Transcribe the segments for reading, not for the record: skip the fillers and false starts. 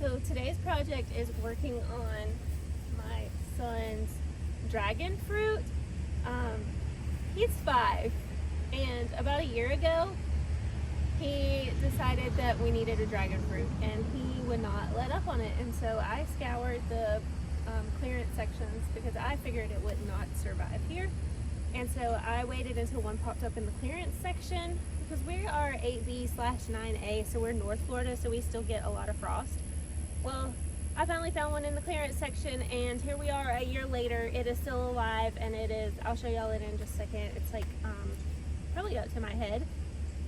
So today's project is working on my son's dragon fruit. He's 5, and about a year ago he decided that we needed a dragon fruit, and he would not let up on it. And so I scoured the clearance sections because I figured it would not survive here. And so I waited until one popped up in the clearance section, because we are 8B/9A, so we're North Florida, so we still get a lot of frost. Well, I finally found one in the clearance section, and here we are a year later. It is still alive, and it is, I'll show y'all it in just a second. It's like probably up to my head,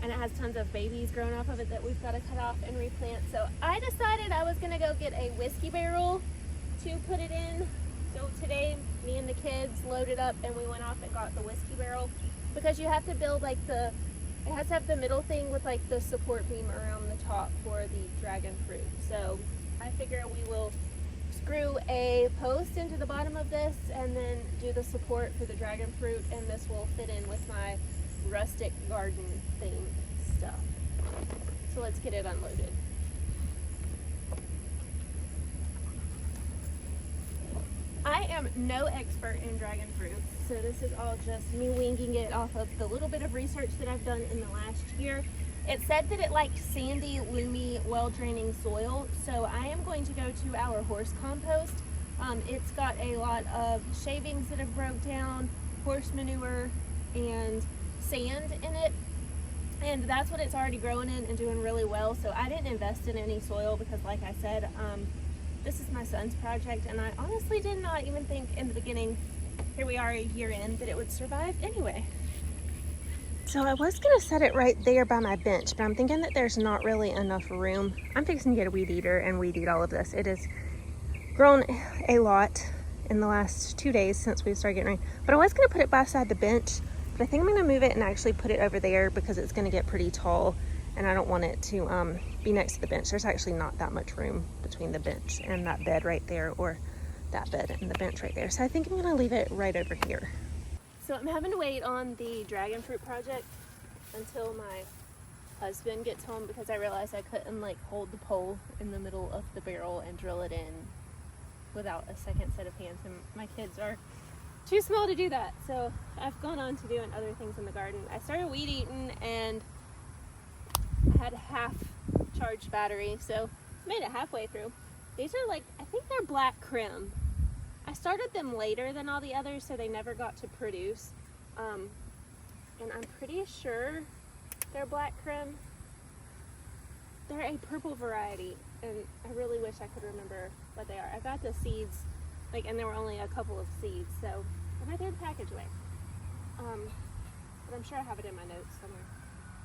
and it has tons of babies growing off of it that we've got to cut off and replant. So I decided I was gonna go get a whiskey barrel to put it in. So today, me and the kids loaded up and we went off and got the whiskey barrel, because you have to build like it has to have the middle thing with like the support beam around the top for the dragon fruit. So I figure we will screw a post into the bottom of this and then do the support for the dragon fruit, and this will fit in with my rustic garden themed stuff. So let's get it unloaded. I am no expert in dragon fruit, so this is all just me winging it off of the little bit of research that I've done in the last year. It said that it liked sandy, loomy, well-draining soil, so I am going to go to our horse compost. It's got a lot of shavings that have broke down, horse manure, and sand in it, and that's what it's already growing in and doing really well. So I didn't invest in any soil because, like I said, this is my son's project, and I honestly did not even think in the beginning, here we are a year in, that it would survive anyway. So I was gonna set it right there by my bench, but I'm thinking that there's not really enough room. I'm fixing to get a weed eater and weed eat all of this. It has grown a lot in the last 2 days since we started getting rain. But I was gonna put it beside the bench, but I think I'm gonna move it and actually put it over there because it's gonna get pretty tall, and I don't want it to be next to the bench. There's actually not that much room between the bench and that bed right there, or that bed and the bench right there. So I think I'm gonna leave it right over here. So I'm having to wait on the dragon fruit project until my husband gets home, because I realized I couldn't like hold the pole in the middle of the barrel and drill it in without a second set of hands, and my kids are too small to do that. So I've gone on to doing other things in the garden. I started weed eating, and I had a half charged battery, so made it halfway through. These are like, I think they're black crim. I started them later than all the others, so they never got to produce. And I'm pretty sure they're black crim. They're a purple variety, and I really wish I could remember what they are. I got the seeds, and there were only a couple of seeds, so I might throw the package away. But I'm sure I have it in my notes somewhere.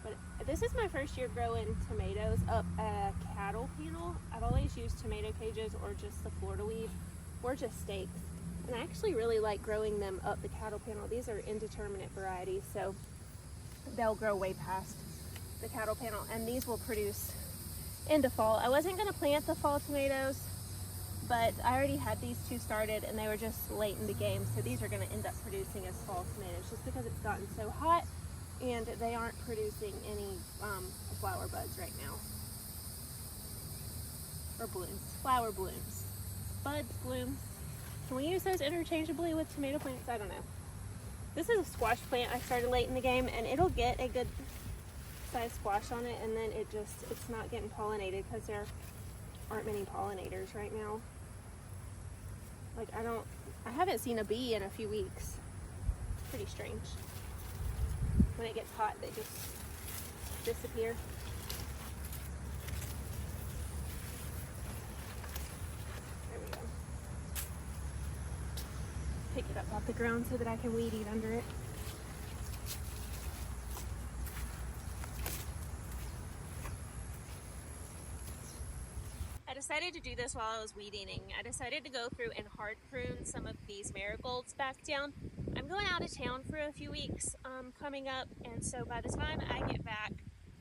But this is my first year growing tomatoes up a cattle panel. I've always used tomato cages or just the Florida weed or just stakes. And I actually really like growing them up the cattle panel. These are indeterminate varieties, so they'll grow way past the cattle panel, and these will produce into fall. I wasn't gonna plant the fall tomatoes, but I already had these 2 started and they were just late in the game. So these are gonna end up producing as fall tomatoes just because it's gotten so hot. And they aren't producing any flower buds right now. Or blooms. Flower blooms. Buds, blooms. Can we use those interchangeably with tomato plants? I don't know. This is a squash plant I started late in the game, and it'll get a good sized squash on it, and then it's not getting pollinated because there aren't many pollinators right now. I haven't seen a bee in a few weeks. It's pretty strange. When it gets hot, they just disappear. There we go. Pick it up off the ground so that I can weed eat under it. I decided to do this while I was weed eating. I decided to go through and hard prune some of these marigolds back down. I'm going out of town for a few weeks coming up, and so by the time I get back,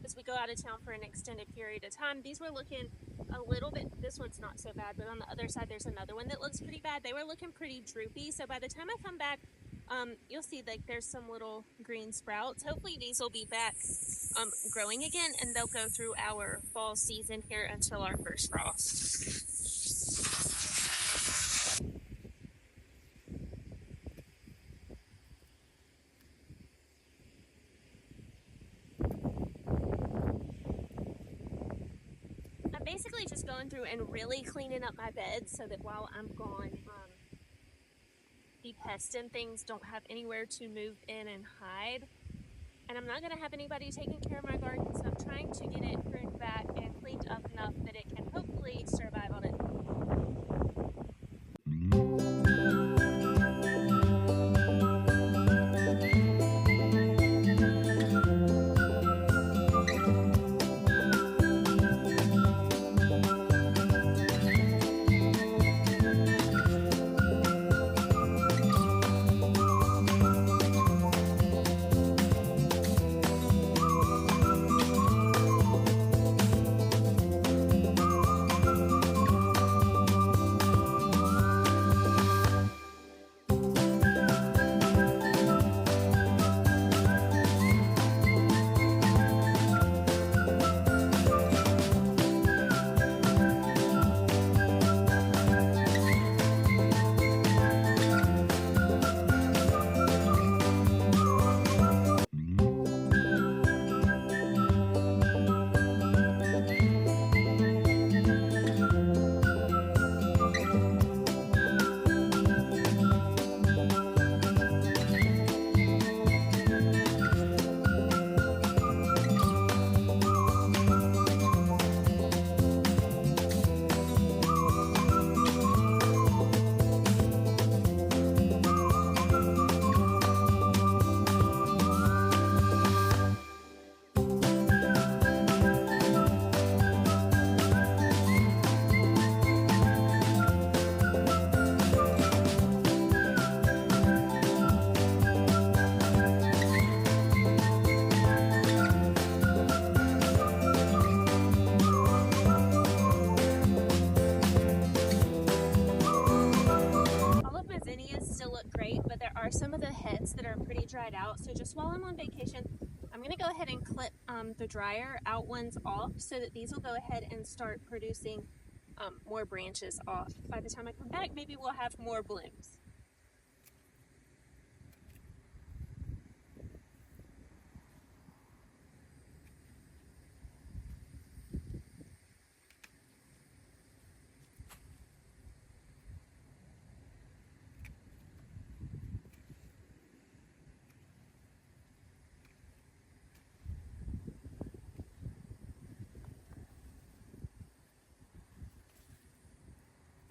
as we go out of town for an extended period of time, these were looking a little bit, this one's not so bad, but on the other side there's another one that looks pretty bad. They were looking pretty droopy, so by the time I come back, you'll see like there's some little green sprouts. Hopefully these will be back growing again, and they'll go through our fall season here until our first frost. going through and really cleaning up my bed so that while I'm gone, the pests and things don't have anywhere to move in and hide. And I'm not going to have anybody taking care of my garden, so I'm trying to get it pruned back and cleaned up enough that it can hopefully survive on its own. Some of the heads that are pretty dried out, so just while I'm on vacation, I'm going to go ahead and clip the drier out ones off so that these will go ahead and start producing more branches off. By the time I come back, maybe we'll have more blooms.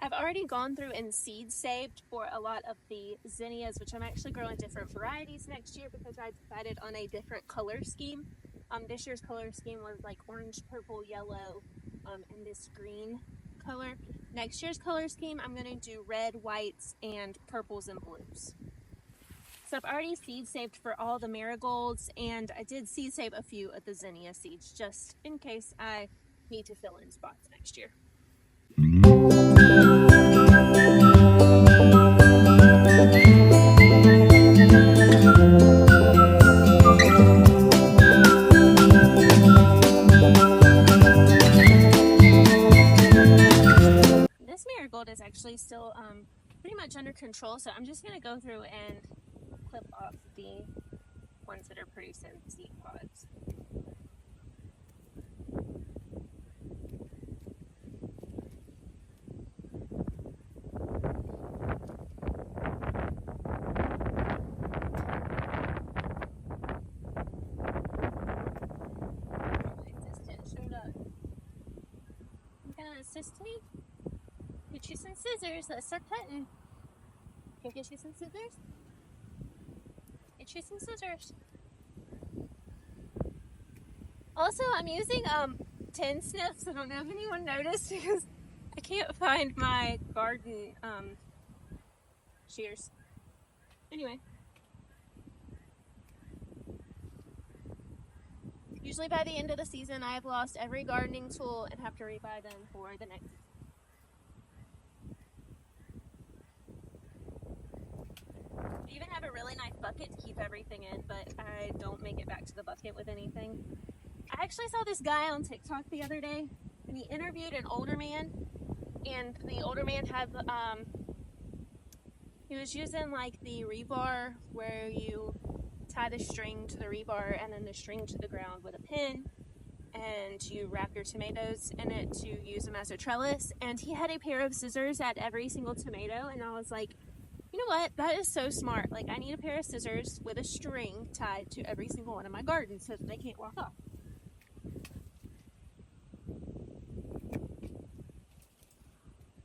I've already gone through and seed saved for a lot of the zinnias, which I'm actually growing different varieties next year because I decided on a different color scheme. This year's color scheme was like orange, purple, yellow, and this green color. Next year's color scheme, I'm going to do red, whites, and purples and blues. So I've already seed saved for all the marigolds, and I did seed save a few of the zinnia seeds just in case I need to fill in spots next year. This marigold is actually still pretty much under control, so I'm just going to go through and clip off the ones that are producing seed pods. Assist me? Get you some scissors. Let's start cutting. Can I get you some scissors? Get you some scissors. Also, I'm using tin snips. I don't know if anyone noticed because I can't find my garden shears. Anyway. Usually by the end of the season, I have lost every gardening tool and have to rebuy them for the next season. I even have a really nice bucket to keep everything in, but I don't make it back to the bucket with anything. I actually saw this guy on TikTok the other day, and he interviewed an older man, and the older man had, he was using like the rebar where you tie the string to the rebar and then the string to the ground with a pin, and you wrap your tomatoes in it to use them as a trellis. And he had a pair of scissors at every single tomato, and I was like, you know what, that is so smart. Like, I need a pair of scissors with a string tied to every single one of my gardens so that they can't walk off.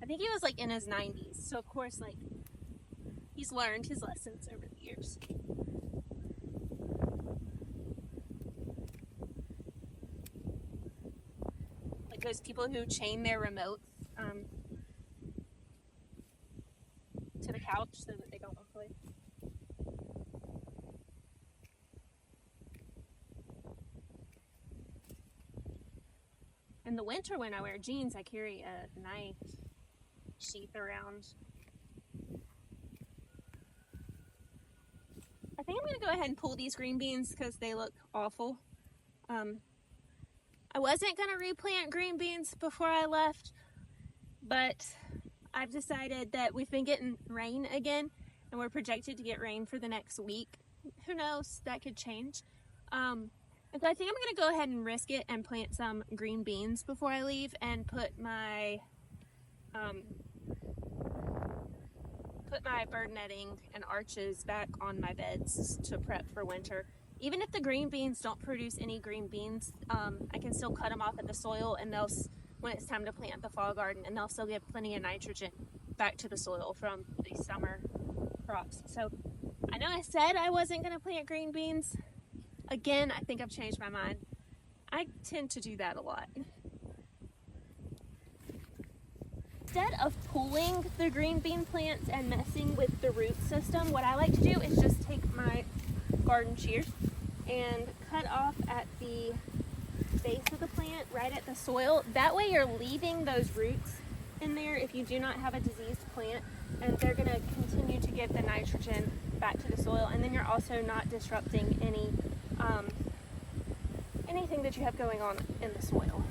I think he was like in his 90s, so of course, like, he's learned his lessons over the years. Like those people who chain their remotes to the couch so that they don't play. In the winter, when I wear jeans, I carry a knife sheath around. I think I'm going to go ahead and pull these green beans because they look awful. I wasn't going to replant green beans before I left, but I've decided that we've been getting rain again, and we're projected to get rain for the next week. Who knows? That could change. And so I think I'm going to go ahead and risk it and plant some green beans before I leave, and put my bird netting and arches back on my beds to prep for winter. Even if the green beans don't produce any green beans, I can still cut them off at the soil, and they'll, when it's time to plant the fall garden, and they'll still give plenty of nitrogen back to the soil from the summer crops. So I know I said I wasn't going to plant green beans. Again, I think I've changed my mind. I tend to do that a lot. Instead of pulling the green bean plants and messing with the root system, what I like to do is just take my garden shears and cut off at the base of the plant, right at the soil. That way you're leaving those roots in there if you do not have a diseased plant, and they're going to continue to give the nitrogen back to the soil, and then you're also not disrupting anything that you have going on in the soil.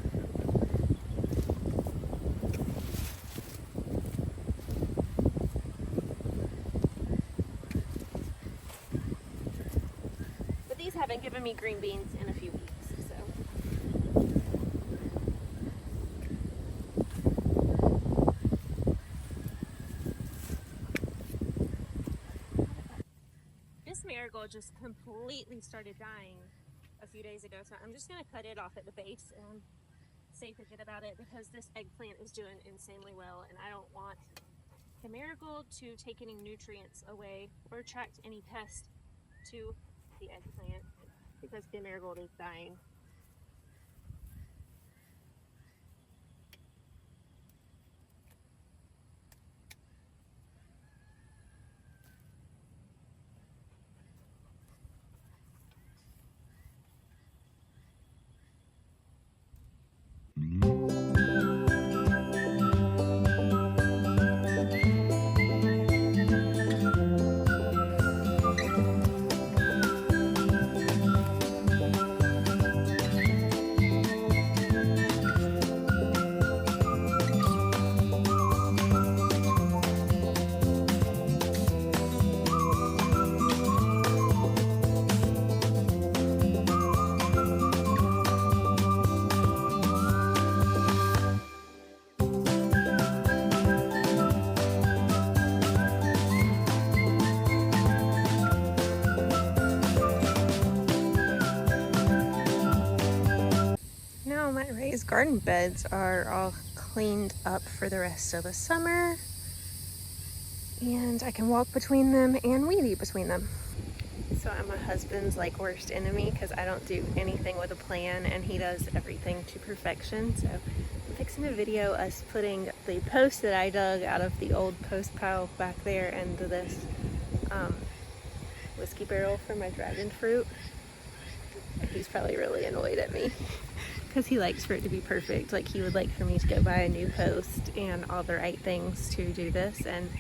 But these haven't given me green beans in a few weeks, so. This marigold just completely started dying a few days ago, so I'm just going to cut it off at the base and say forget about it, because this eggplant is doing insanely well, and I don't want the marigold to take any nutrients away or attract any pests to the eggplant, because the marigold is dying. My raised garden beds are all cleaned up for the rest of the summer, and I can walk between them and weed eat between them. So I'm my husband's like worst enemy, because I don't do anything with a plan and he does everything to perfection. So I'm fixing to video us putting the post that I dug out of the old post pile back there into this whiskey barrel for my dragon fruit. He's probably really annoyed at me because he likes for it to be perfect. Like, he would like for me to go buy a new post and all the right things to do this, and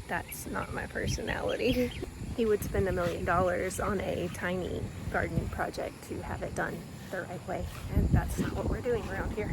that's not my personality. He would spend $1 million on a tiny garden project to have it done the right way, and that's not what we're doing around here.